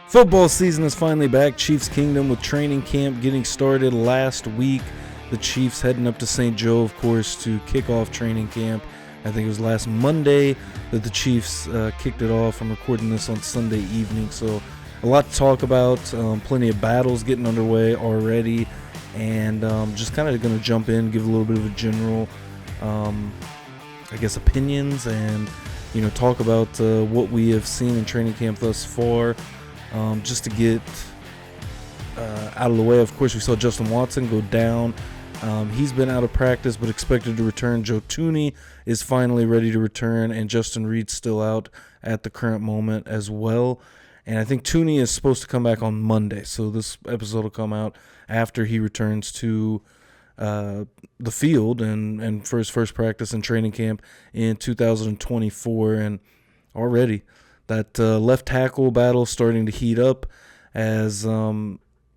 Football season is finally back. Chiefs Kingdom with training camp getting started last week. The Chiefs heading up to St. Joe, of course, to kick off training camp. I think it was last Monday that the Chiefs kicked it off. I'm recording this on Sunday evening, so a lot to talk about. Plenty of battles getting underway already, and just kind of going to jump in, give a little bit of a general, opinions, and talk about what we have seen in training camp thus far. Just to get out of the way, of course, we saw Justin Watson go down. He's been out of practice but expected to return. Joe Thuney is finally ready to return, and Reid's still out at the current moment as well. And I think Thuney is supposed to come back on Monday, so this episode will come out after he returns to the field and for his first practice in training camp in 2024. And already that left tackle battle starting to heat up as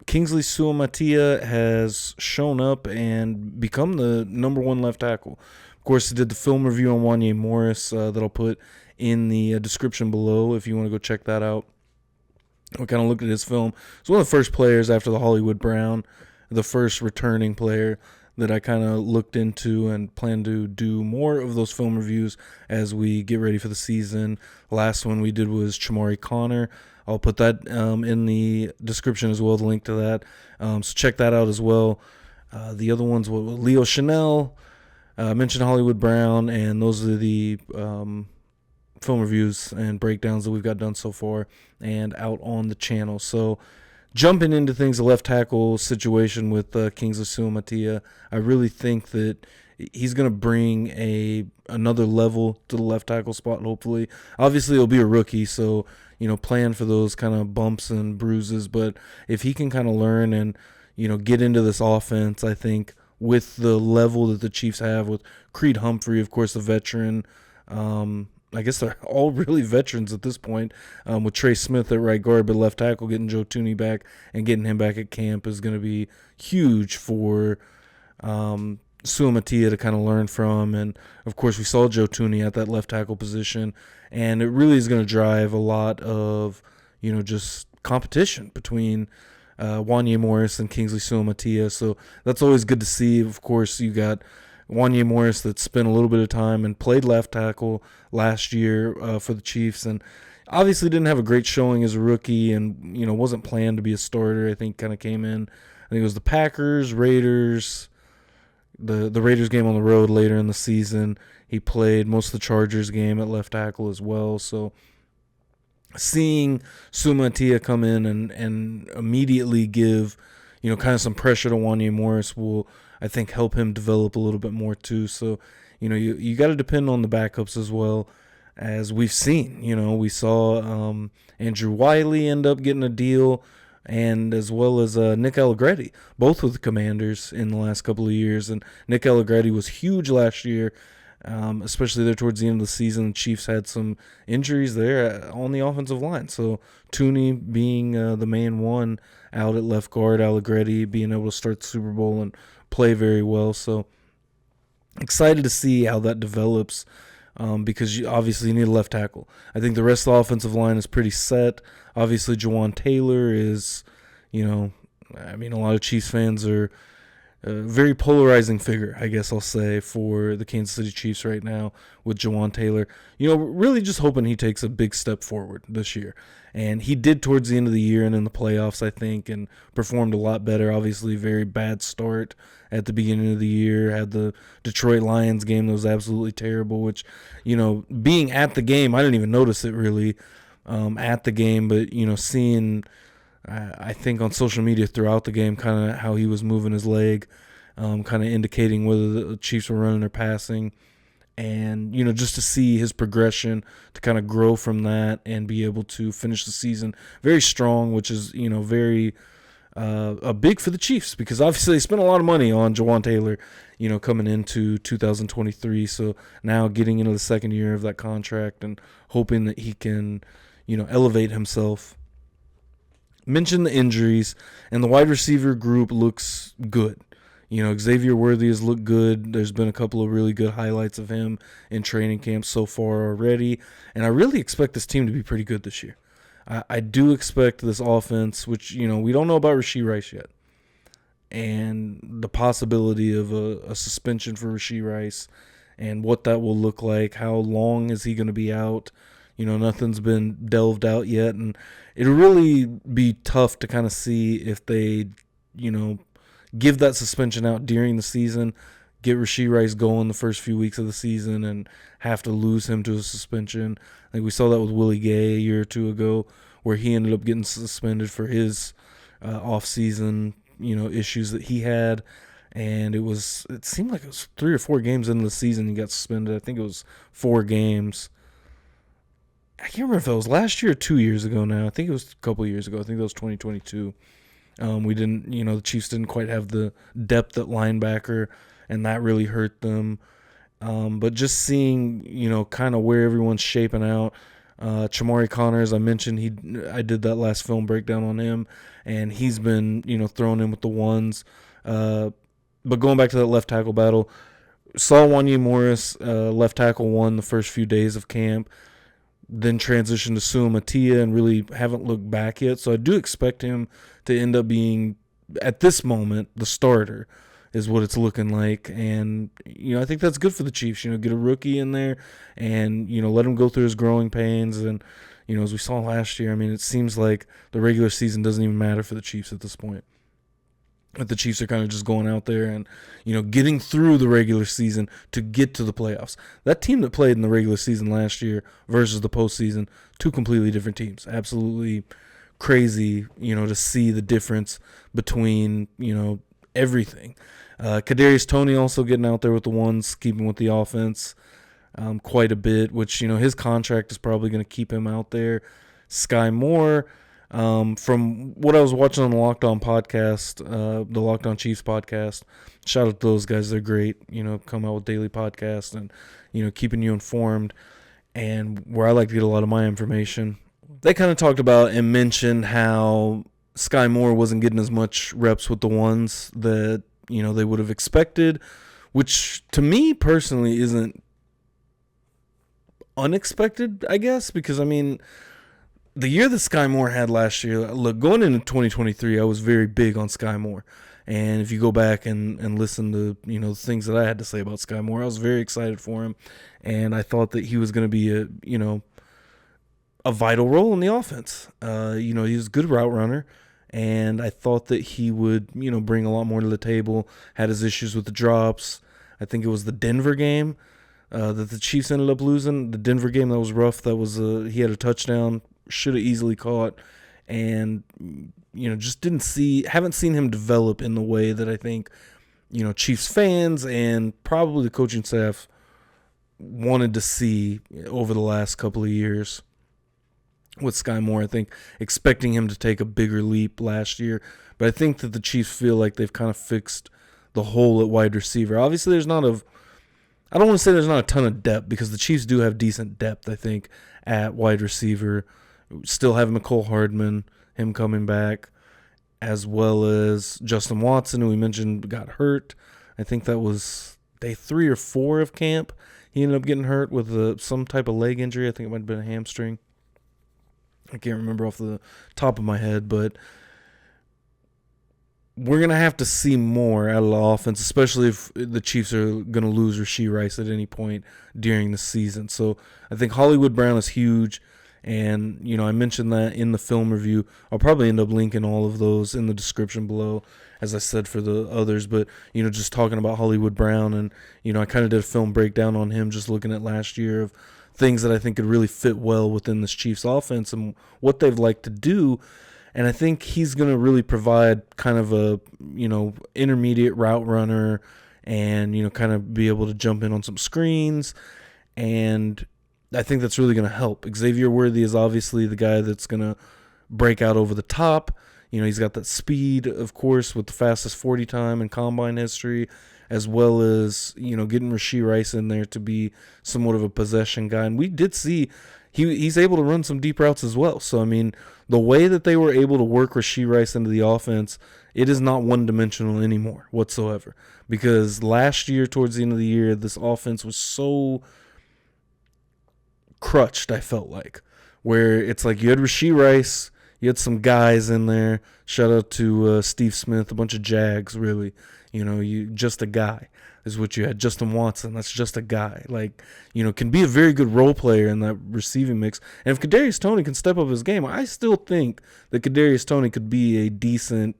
Kingsley Suamataia has shown up and become the number one left tackle. Of course, I did the film review on Wanya Morris that I'll put in the description below if you want to go check that out. We kind of looked at his film. He's one of the first players after the Hollywood Brown, the first returning player that I kind of looked into and plan to do more of those film reviews as we get ready for the season. The last one we did was Chamari Connor. I'll put that in the description as well, the link to that. So check that out as well. The other ones were Leo Chanel, mentioned Hollywood Brown, and those are the film reviews and breakdowns that we've got done so far and out on the channel. So jumping into things, the left tackle situation with Kingsley Suamataia, I really think that he's going to bring another level to the left tackle spot, hopefully. Obviously, he'll be a rookie, so plan for those kind of bumps and bruises. But if he can kind of learn and get into this offense, I think with the level that the Chiefs have with Creed Humphrey, of course, a veteran. I guess they're all really veterans at this point, with Trey Smith at right guard, but left tackle, getting Joe Thuney back and getting him back at camp is going to be huge for Suamataia to kind of learn from. And, of course, we saw Joe Thuney at that left tackle position, and it really is going to drive a lot of, just competition between Wanya Morris and Kingsley Suamataia. So that's always good to see. Of course, you got Wanya Morris that spent a little bit of time and played left tackle last year for the Chiefs, and obviously didn't have a great showing as a rookie and, wasn't planned to be a starter. I think kind of came in, I think it was the Packers, Raiders, the Raiders game on the road later in the season. He played most of the Chargers game at left tackle as well. So seeing Suamataia come in and immediately give, kind of some pressure to Wanya Morris will, I think, help him develop a little bit more too. So, you got to depend on the backups as well, as we've seen. We saw Andrew Wiley end up getting a deal, and as well as Nick Allegretti, both with the Commanders in the last couple of years. And Nick Allegretti was huge last year, especially there towards the end of the season. The Chiefs had some injuries there on the offensive line. So Thuney being the main one out at left guard, Allegretti being able to start the Super Bowl and play very well. So excited to see how that develops, because you obviously need a left tackle. I think the rest of the offensive line is pretty set. Obviously, Jawan Taylor is, a lot of Chiefs fans are a very polarizing figure, I guess I'll say, for the Kansas City Chiefs right now with Jawan Taylor. Really just hoping he takes a big step forward this year. And he did towards the end of the year and in the playoffs, I think, and performed a lot better. Obviously, very bad start at the beginning of the year. Had the Detroit Lions game that was absolutely terrible, which, being at the game, I didn't even notice it really at the game. But, seeing, I think on social media throughout the game, kind of how he was moving his leg, kind of indicating whether the Chiefs were running or passing. And, just to see his progression, to kind of grow from that and be able to finish the season very strong, which is, very big for the Chiefs, because obviously they spent a lot of money on Jawan Taylor, coming into 2023. So now getting into the second year of that contract and hoping that he can, elevate himself. Mention the injuries, and the wide receiver group looks good. Xavier Worthy has looked good. There's been a couple of really good highlights of him in training camp so far already. And I really expect this team to be pretty good this year. I do expect this offense, which, we don't know about Rashee Rice yet, and the possibility of a suspension for Rashee Rice and what that will look like. How long is he going to be out? Nothing's been delved out yet, and it'll really be tough to kind of see if they, give that suspension out during the season, get Rashee Rice going the first few weeks of the season, and have to lose him to a suspension. I think we saw that with Willie Gay a year or two ago, where he ended up getting suspended for his offseason, issues that he had. And it seemed like it was 3 or 4 games into the season he got suspended. I think it was 4 games. I can't remember if it was last year or 2 years ago now. I think it was a couple years ago. I think that was 2022. We didn't, the Chiefs didn't quite have the depth at linebacker, and that really hurt them. But just seeing, kind of where everyone's shaping out. Chamari Connor, as I mentioned, I did that last film breakdown on him, and he's been, thrown in with the ones. But going back to that left tackle battle, saw Wanya Morris, left tackle 1 the first few days of camp, then transitioned to Suamataia and really haven't looked back yet. So I do expect him to end up being, at this moment, the starter is what it's looking like. And, I think that's good for the Chiefs, get a rookie in there and, let him go through his growing pains. And, as we saw last year, it seems like the regular season doesn't even matter for the Chiefs at this point. But the Chiefs are kind of just going out there and, getting through the regular season to get to the playoffs. That team that played in the regular season last year versus the postseason, 2 completely different teams. Absolutely crazy, to see the difference between, everything. Kadarius Toney also getting out there with the ones, keeping with the offense quite a bit, which, his contract is probably going to keep him out there. Sky Moore, from what I was watching on the Locked On podcast, the Locked On Chiefs podcast, shout out to those guys. They're great, come out with daily podcasts and, keeping you informed, and where I like to get a lot of my information. They kind of talked about and mentioned how Sky Moore wasn't getting as much reps with the ones that, they would have expected, which to me personally isn't unexpected, I guess, because, the year that Sky Moore had last year, look, going into 2023, I was very big on Sky Moore. And if you go back and listen to, the things that I had to say about Sky Moore, I was very excited for him. And I thought that he was going to be a vital role in the offense. He was a good route runner. And I thought that he would, bring a lot more to the table. Had his issues with the drops. I think it was the Denver game that the Chiefs ended up losing. The Denver game, that was rough. That was he had a touchdown. Should have easily caught, and just haven't seen him develop in the way that I think Chiefs fans and probably the coaching staff wanted to see over the last couple of years with Sky Moore. I think expecting him to take a bigger leap last year, but I think that the Chiefs feel like they've kind of fixed the hole at wide receiver. Obviously, I don't want to say there's not a ton of depth, because the Chiefs do have decent depth, I think, at wide receiver. Still have Mecole Hardman, him coming back, as well as Justin Watson, who we mentioned got hurt. I think that was day 3 or 4 of camp. He ended up getting hurt with some type of leg injury. I think it might have been a hamstring. I can't remember off the top of my head, but we're going to have to see more out of the offense, especially if the Chiefs are going to lose Rashee Rice at any point during the season. So I think Hollywood Brown is huge. And, I mentioned that in the film review. I'll probably end up linking all of those in the description below, as I said for the others. But, just talking about Hollywood Brown, and, I kind of did a film breakdown on him, just looking at last year of things that I think could really fit well within this Chiefs offense and what they've liked to do. And I think he's going to really provide kind of a, intermediate route runner and, kind of be able to jump in on some screens. And I think that's really going to help. Xavier Worthy is obviously the guy that's going to break out over the top. He's got that speed, of course, with the fastest 40 time in combine history, as well as, getting Rashee Rice in there to be somewhat of a possession guy. And we did see he's able to run some deep routes as well. So, the way that they were able to work Rashee Rice into the offense, it is not one-dimensional anymore whatsoever. Because last year, towards the end of the year, this offense was so crutched, I felt like, where it's like you had Rashee Rice, you had some guys in there. Shout out to Steve Smith, a bunch of Jags, really. You just a guy is what you had. Justin Watson, that's just a guy. Like, can be a very good role player in that receiving mix. And if Kadarius Toney can step up his game, I still think that Kadarius Toney could be a decent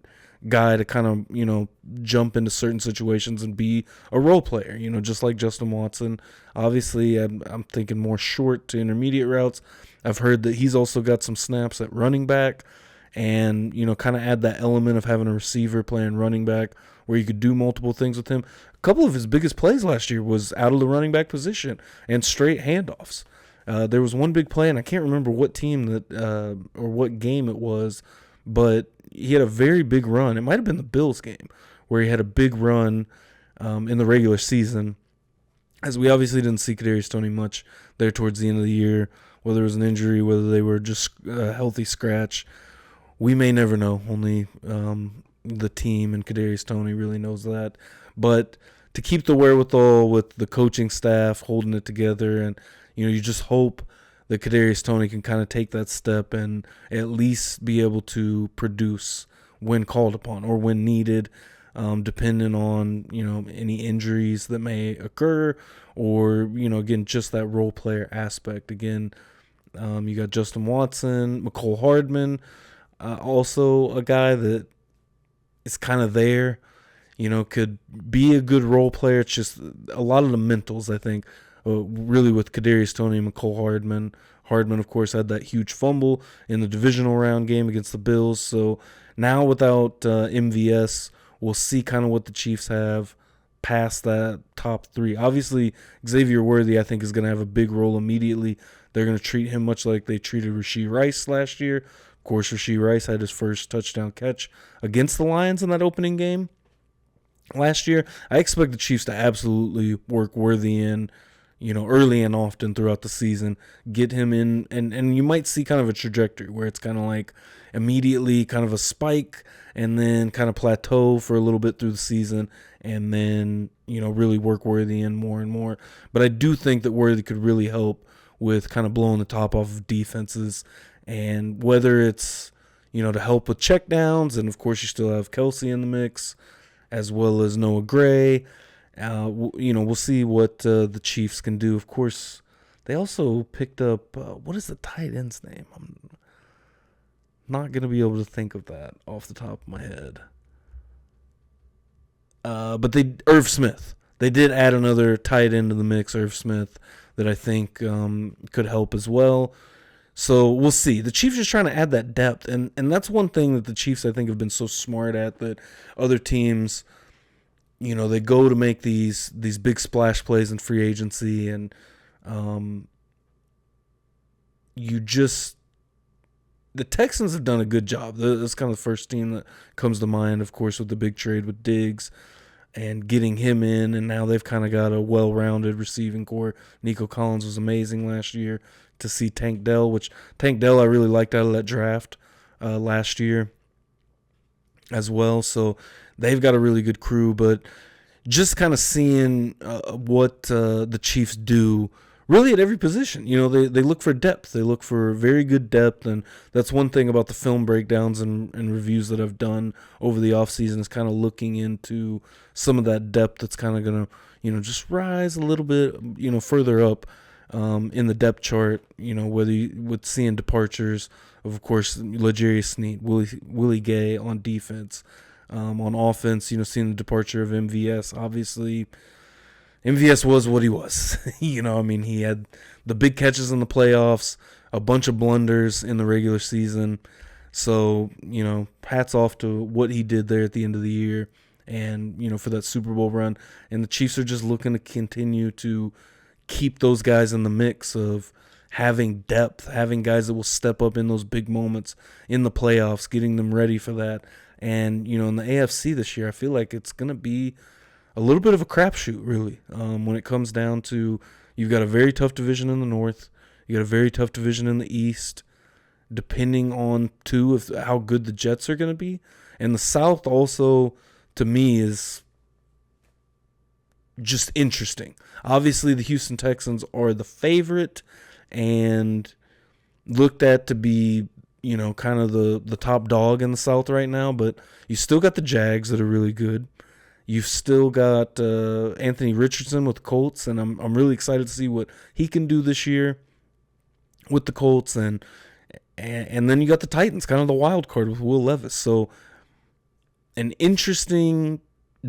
guy to kind of, jump into certain situations and be a role player, just like Justin Watson. Obviously, I'm thinking more short to intermediate routes. I've heard that he's also got some snaps at running back and, kind of add that element of having a receiver playing running back where you could do multiple things with him. A couple of his biggest plays last year was out of the running back position and straight handoffs. There was one big play, and I can't remember what team or what game it was, but he had a very big run. It might have been the Bills game where he had a big run in the regular season, as we obviously didn't see Kadarius Toney much there towards the end of the year, whether it was an injury, whether they were just a healthy scratch. We may never know. Only the team and Kadarius Toney really knows that. But to keep the wherewithal with the coaching staff holding it together, and you just hope that Kadarius Toney can kind of take that step and at least be able to produce when called upon or when needed, depending on, any injuries that may occur or, again, just that role player aspect. Again, you got Justin Watson, McCole Hardman, also a guy that is kind of there, could be a good role player. It's just a lot of the mentals, I think, really with Kadarius Toney and McCole Hardman. Hardman, of course, had that huge fumble in the divisional round game against the Bills. So now without MVS, we'll see kind of what the Chiefs have past that top three. Obviously, Xavier Worthy, I think, is going to have a big role immediately. They're going to treat him much like they treated Rashee Rice last year. Of course, Rashee Rice had his first touchdown catch against the Lions in that opening game last year. I expect the Chiefs to absolutely work Worthy in, early and often throughout the season, get him in, and you might see kind of a trajectory where it's kind of like immediately kind of a spike and then kind of plateau for a little bit through the season and then, really work Worthy in more and more. But I do think that Worthy could really help with kind of blowing the top off of defenses, and whether it's, to help with checkdowns, and of course you still have Kelsey in the mix, as well as Noah Gray. We'll see what the Chiefs can do. Of course, they also picked up, what is the tight end's name? I'm not going to be able to think of that off the top of my head. But Irv Smith. They did add another tight end to the mix, Irv Smith, that I think could help as well. So we'll see. The Chiefs are just trying to add that depth, and that's one thing that the Chiefs, I think, have been so smart at that other teams, they go to make these big splash plays in free agency, and the Texans have done a good job. That's kind of the first team that comes to mind, of course, with the big trade with Diggs and getting him in, and now they've kind of got a well-rounded receiving core. Nico Collins was amazing last year. To see Tank Dell, which Tank Dell I really liked out of that draft last year as well. So they've got a really good crew, but just kind of seeing what the Chiefs do really at every position. They look for depth. They look for very good depth, and that's one thing about the film breakdowns and reviews that I've done over the offseason is kind of looking into some of that depth that's kind of going to, just rise a little bit, further up in the depth chart, whether with seeing departures of course, L'Jarius Sneed, Willie Gay on defense. On offense, seeing the departure of MVS. Obviously, MVS was what he was. He had the big catches in the playoffs, a bunch of blunders in the regular season. So, hats off to what he did there at the end of the year and, for that Super Bowl run. And the Chiefs are just looking to continue to keep those guys in the mix of having depth, having guys that will step up in those big moments in the playoffs, getting them ready for that. And, in the AFC this year, I feel like it's going to be a little bit of a crapshoot, really, when it comes down to you've got a very tough division in the North. You got a very tough division in the East, depending on, too, how good the Jets are going to be. And the South also, to me, is just interesting. Obviously, the Houston Texans are the favorite, and looked at to be, kind of the top dog in the South right now, but you still got the Jags that are really good. You've still got Anthony Richardson with the Colts, and I'm really excited to see what he can do this year with the Colts, and then you got the Titans, kind of the wild card with Will Levis. So an interesting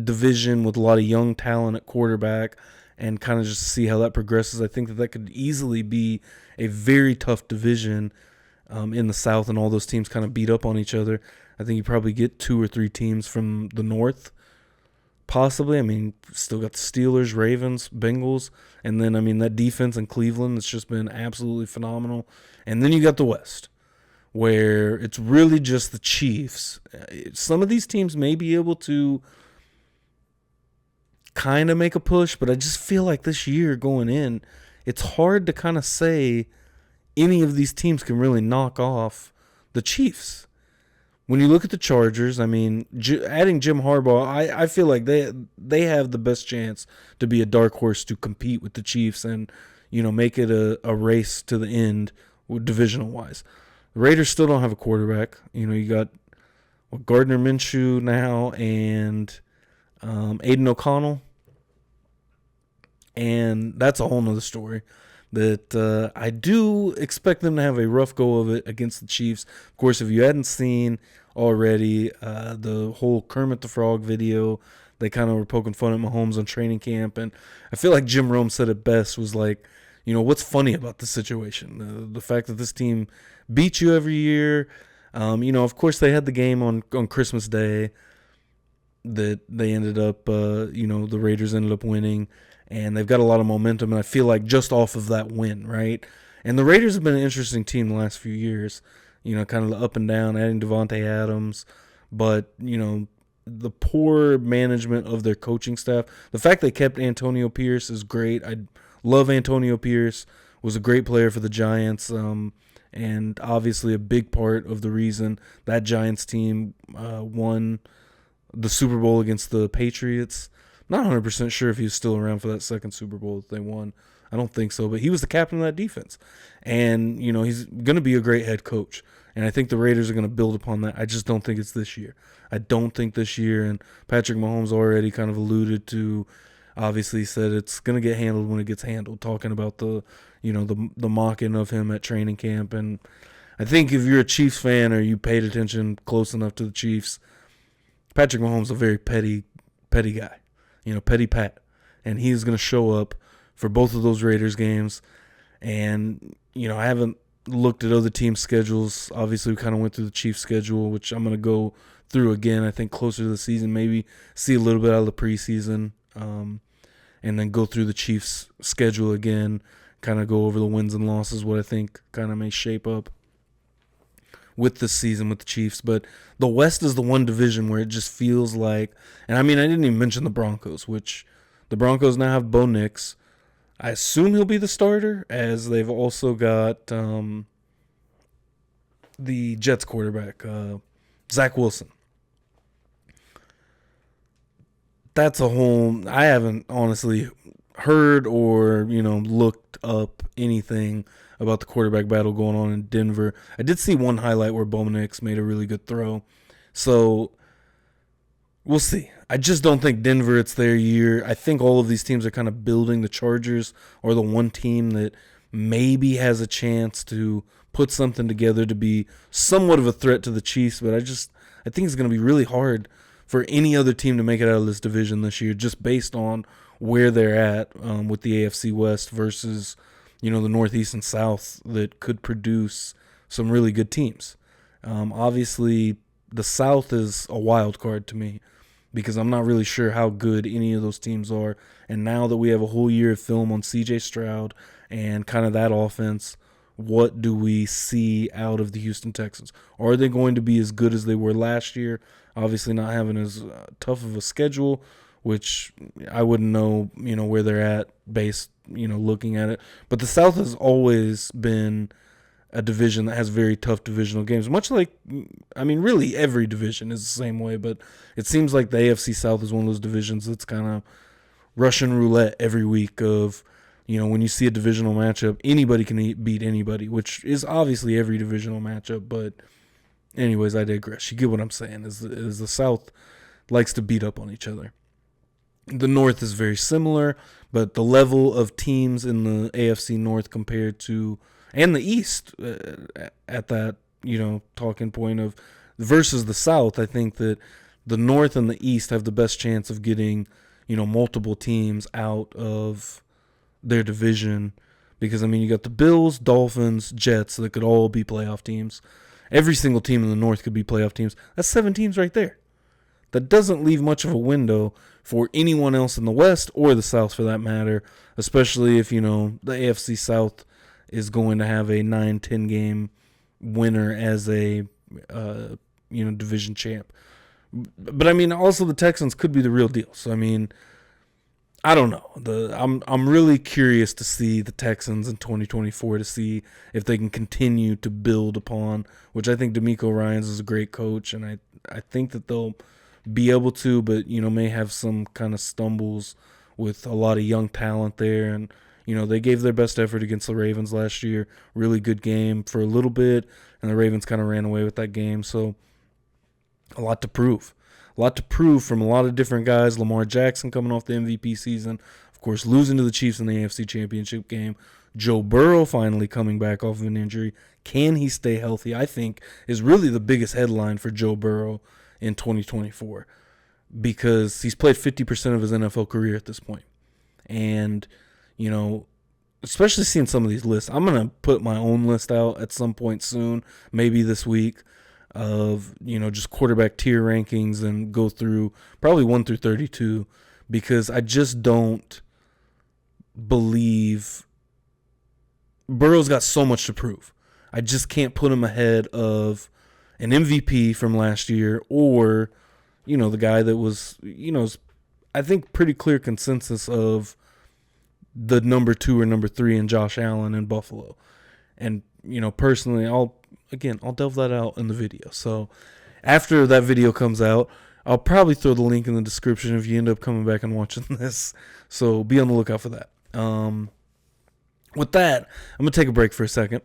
division with a lot of young talent at quarterback, and kind of just see how that progresses. I think that could easily be a very tough division in the South, and all those teams kind of beat up on each other. I think you probably get 2 or 3 teams from the North, possibly. I mean, still got the Steelers, Ravens, Bengals, and then, that defense in Cleveland that's just been absolutely phenomenal. And then you got the West, where it's really just the Chiefs. Some of these teams may be able to kind of make a push, but I just feel like this year going in, it's hard to kind of say any of these teams can really knock off the Chiefs. When you look at the Chargers, adding Jim Harbaugh, I feel like they have the best chance to be a dark horse to compete with the Chiefs and, make it a race to the end divisional-wise. The Raiders still don't have a quarterback. You got Gardner Minshew now and Aiden O'Connell, and that's a whole nother story. That I do expect them to have a rough go of it against the Chiefs. Of course, if you hadn't seen already the whole Kermit the Frog video, they kind of were poking fun at Mahomes on training camp, and I feel like Jim Rome said it best, was like, what's funny about this situation? The fact that this team beats you every year. Of course, they had the game on Christmas Day that they ended up, the Raiders ended up winning, and they've got a lot of momentum, and I feel like just off of that win, right? And the Raiders have been an interesting team the last few years, kind of the up and down, adding Devontae Adams, but, the poor management of their coaching staff. The fact they kept Antonio Pierce is great. I love Antonio Pierce, was a great player for the Giants, and obviously a big part of the reason that Giants team won the Super Bowl against the Patriots. Not 100% sure if he was still around for that second Super Bowl that they won. I don't think so, but he was the captain of that defense. And, he's going to be a great head coach. And I think the Raiders are going to build upon that. I just don't think it's this year. I don't think this year, and Patrick Mahomes already kind of alluded to, obviously said it's going to get handled when it gets handled, talking about the mocking of him at training camp. And I think if you're a Chiefs fan or you paid attention close enough to the Chiefs, Patrick Mahomes is a very petty guy. Petty Pat. And he's going to show up for both of those Raiders games. And, I haven't looked at other team schedules. Obviously, we kind of went through the Chiefs schedule, which I'm going to go through again, I think, closer to the season. Maybe see a little bit out of the preseason. And then go through the Chiefs schedule again, kind of go over the wins and losses, what I think kind of may shape up with this season with the Chiefs. But the West is the one division where it just feels like, and I didn't even mention the Broncos, which the Broncos now have Bo Nix. I assume he'll be the starter, as they've also got the Jets quarterback, Zach Wilson. That's a whole, I haven't honestly heard or, looked up anything about the quarterback battle going on in Denver. I did see one highlight where Bo Nix made a really good throw. So we'll see. I just don't think Denver, it's their year. I think all of these teams are kind of building. The Chargers are the one team that maybe has a chance to put something together to be somewhat of a threat to the Chiefs, but I think it's going to be really hard for any other team to make it out of this division this year, just based on where they're at with the AFC West versus, the Northeast and South that could produce some really good teams. Obviously, the South is a wild card to me because I'm not really sure how good any of those teams are. And now that we have a whole year of film on C.J. Stroud and kind of that offense, what do we see out of the Houston Texans? Are they going to be as good as they were last year? Obviously not having as tough of a schedule, which I wouldn't know, where they're at based, looking at it. But the South has always been a division that has very tough divisional games, much like, really every division is the same way, but it seems like the AFC South is one of those divisions that's kind of Russian roulette every week of, when you see a divisional matchup, anybody can beat anybody, which is obviously every divisional matchup. But anyways, I digress. You get what I'm saying, is the South likes to beat up on each other. The North is very similar, but the level of teams in the AFC North compared to, and the East at that, talking point of versus the South, I think that the North and the East have the best chance of getting, multiple teams out of their division. Because, you got the Bills, Dolphins, Jets that could all be playoff teams. Every single team in the North could be playoff teams. That's 7 teams right there. That doesn't leave much of a window for anyone else in the West or the South for that matter, especially if, the AFC South is going to have a 9-10 game winner as a, division champ. But, also the Texans could be the real deal. So, I don't know. I'm really curious to see the Texans in 2024 to see if they can continue to build upon, which I think DeMeco Ryans is a great coach, and I think that they'll be able to, but, may have some kind of stumbles with a lot of young talent there. And, they gave their best effort against the Ravens last year. Really good game for a little bit, and the Ravens kind of ran away with that game. So a lot to prove. A lot to prove from a lot of different guys. Lamar Jackson coming off the MVP season. Of course, losing to the Chiefs in the AFC Championship game. Joe Burrow finally coming back off of an injury. Can he stay healthy? I think is really the biggest headline for Joe Burrow in 2024, because he's played 50% of his NFL career at this point. And, especially seeing some of these lists, I'm going to put my own list out at some point soon, maybe this week, of, just quarterback tier rankings and go through probably 1 through 32, because I just don't believe Burrow's got so much to prove. I just can't put him ahead of an MVP from last year, or, the guy that was, I think pretty clear consensus of the number 2 or number 3 in Josh Allen in Buffalo. And, personally, I'll delve that out in the video. So after that video comes out, I'll probably throw the link in the description if you end up coming back and watching this. So be on the lookout for that. With that, I'm going to take a break for a second.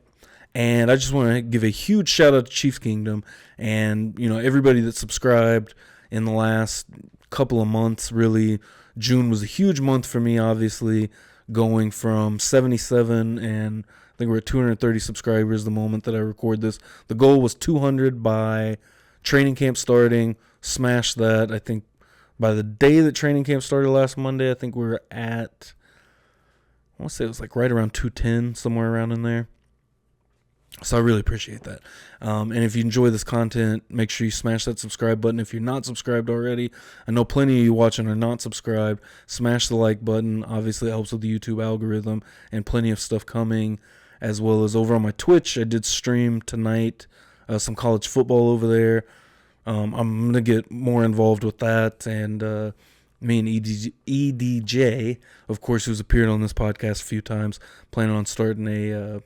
And I just want to give a huge shout out to Chiefs Kingdom and, everybody that subscribed in the last couple of months. Really, June was a huge month for me, obviously, going from 77 and I think we're at 230 subscribers the moment that I record this. The goal was 200 by training camp starting. Smash that. I think by the day that training camp started last Monday, I think we were at, I want to say it was like right around 210, somewhere around in there. So I really appreciate that. And if you enjoy this content, make sure you smash that subscribe button. If you're not subscribed already, I know plenty of you watching are not subscribed. Smash the like button. Obviously, it helps with the YouTube algorithm, and plenty of stuff coming, as well as over on my Twitch. I did stream tonight some college football over there. I'm going to get more involved with that. And me and EDJ, of course, who's appeared on this podcast a few times, planning on starting a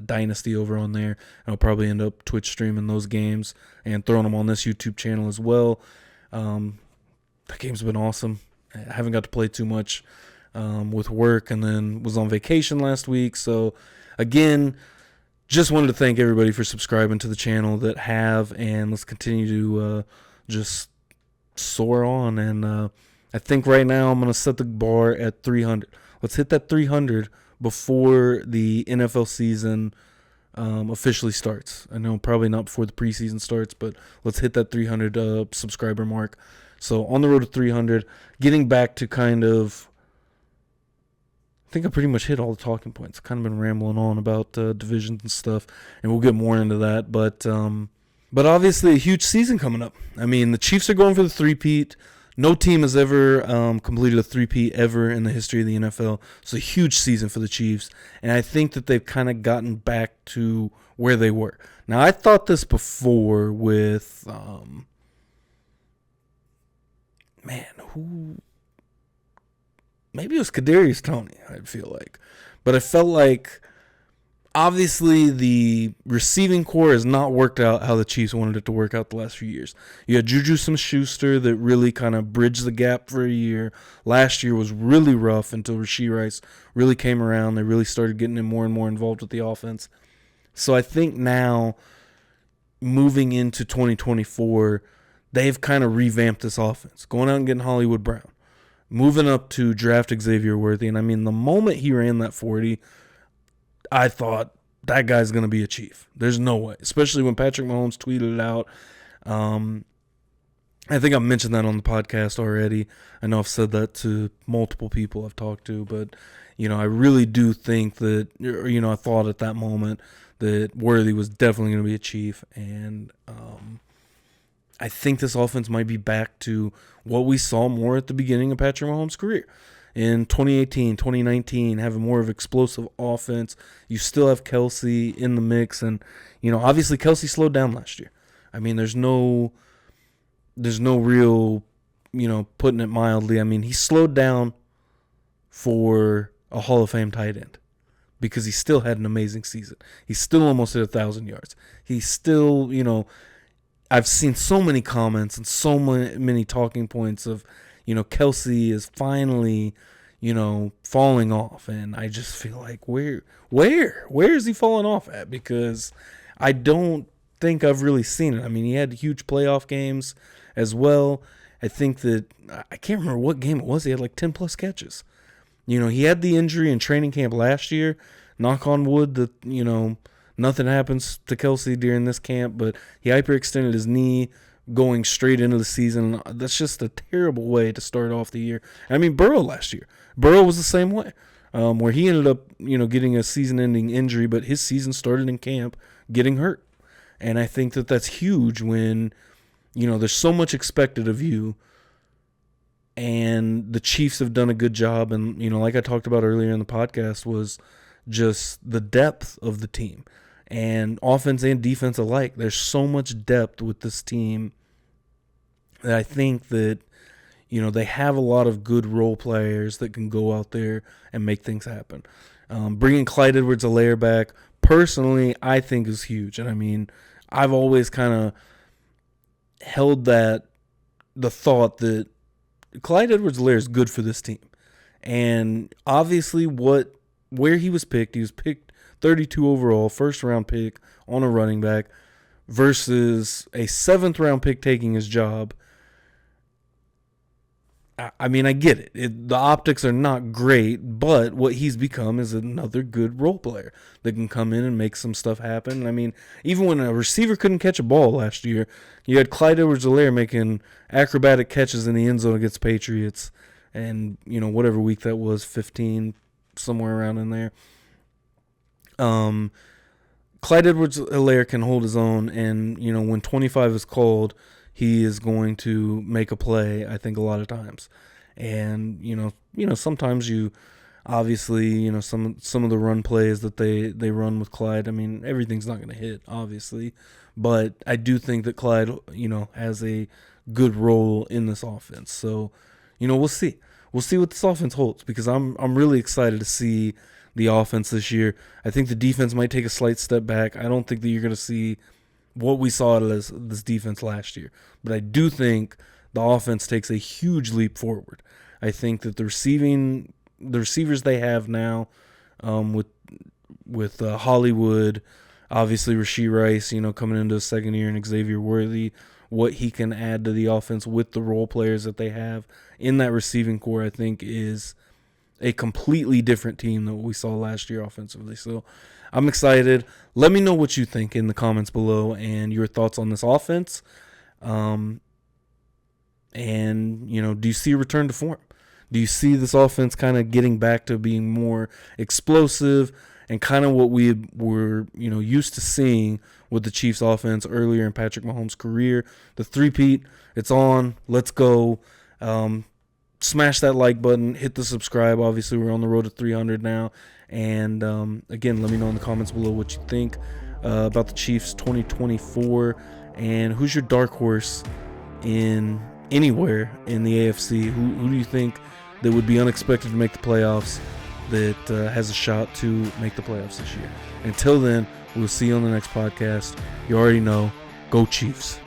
Dynasty over on there. I'll probably end up Twitch streaming those games and throwing them on this YouTube channel as well. That game's been awesome. I haven't got to play too much with work, and then was on vacation last week. So again, just wanted to thank everybody for subscribing to the channel that have, and let's continue to just soar on. And I think right now I'm going to set the bar at 300. Let's hit that 300 before the NFL season officially starts. I know probably not before the preseason starts, but let's hit that 300 subscriber mark. So on the road to 300, getting back to kind of, I think I pretty much hit all the talking points. Kind of been rambling on about divisions and stuff, and we'll get more into that. But obviously a huge season coming up. The Chiefs are going for the three-peat. No team has ever completed a three-peat ever in the history of the NFL. It's a huge season for the Chiefs, and I think that they've kind of gotten back to where they were. Now, I thought this before with, maybe it was Kadarius Toney, I feel like. But I felt like obviously, the receiving core has not worked out how the Chiefs wanted it to work out the last few years. You had Juju Smith-Schuster that really kind of bridged the gap for a year. Last year was really rough until Rashee Rice really came around. They really started getting him more and more involved with the offense. So I think now, moving into 2024, they've kind of revamped this offense, going out and getting Hollywood Brown, moving up to draft Xavier Worthy. And I mean, the moment he ran that 40, I thought that guy's going to be a Chief. There's no way, especially when Patrick Mahomes tweeted it out. I think I've mentioned that on the podcast already. I know I've said that to multiple people I've talked to, but, I really do think that, I thought at that moment that Worthy was definitely going to be a Chief. And I think this offense might be back to what we saw more at the beginning of Patrick Mahomes' career. In 2018, 2019, having more of explosive offense. You still have Kelsey in the mix. And, obviously Kelsey slowed down last year. I mean, there's no real, putting it mildly. I mean, he slowed down for a Hall of Fame tight end because he still had an amazing season. He still almost hit 1,000 yards. He still, I've seen so many comments and so many talking points of, Kelsey is finally, falling off. And I just feel like, where is he falling off at? Because I don't think I've really seen it. I mean, he had huge playoff games as well. I think that, I can't remember what game it was. He had like 10 plus catches. He had the injury in training camp last year. Knock on wood that, nothing happens to Kelsey during this camp, but he hyperextended his knee going straight into the season. That's just a terrible way to start off the year. I mean, Burrow last year. Burrow was the same way, where he ended up, getting a season-ending injury, but his season started in camp getting hurt. And I think that that's huge when, there's so much expected of you, and the Chiefs have done a good job. And, like I talked about earlier in the podcast, was just the depth of the team. And offense and defense alike, there's so much depth with this team that I think that, they have a lot of good role players that can go out there and make things happen. Bringing Clyde Edwards-Helaire back, personally, I think is huge. And I mean, I've always kind of held the thought that Clyde Edwards-Helaire is good for this team. And obviously where he was picked 32 overall, first-round pick on a running back versus a seventh-round pick taking his job. I mean, I get it. The optics are not great, but what he's become is another good role player that can come in and make some stuff happen. I mean, even when a receiver couldn't catch a ball last year, you had Clyde Edwards-Helaire making acrobatic catches in the end zone against Patriots, and, whatever week that was, 15, somewhere around in there. Clyde Edwards-Helaire can hold his own, and, when 25 is called, he is going to make a play, I think, a lot of times. And, sometimes you obviously, some of the run plays that they run with Clyde, I mean, everything's not going to hit, obviously. But I do think that Clyde, has a good role in this offense. So, we'll see. We'll see what this offense holds, because I'm really excited to see the offense this year. I think the defense might take a slight step back. I don't think that you're going to see what we saw out of this defense last year. But I do think the offense takes a huge leap forward. I think that the receivers they have now, with Hollywood, obviously Rashee Rice, coming into his second year, and Xavier Worthy, what he can add to the offense with the role players that they have in that receiving core, I think is a completely different team than what we saw last year offensively. So I'm excited. Let me know what you think in the comments below and your thoughts on this offense. And, do you see a return to form? Do you see this offense kind of getting back to being more explosive and kind of what we were, used to seeing with the Chiefs offense earlier in Patrick Mahomes' career? The three-peat, it's on. Let's go. Smash that like button, hit the subscribe. Obviously, we're on the road to 300 now. And, again, let me know in the comments below what you think about the Chiefs 2024. And who's your dark horse in anywhere in the AFC? Who do you think that would be unexpected to make the playoffs? that has a shot to make the playoffs this year. Until then, we'll see you on the next podcast. You already know, go Chiefs.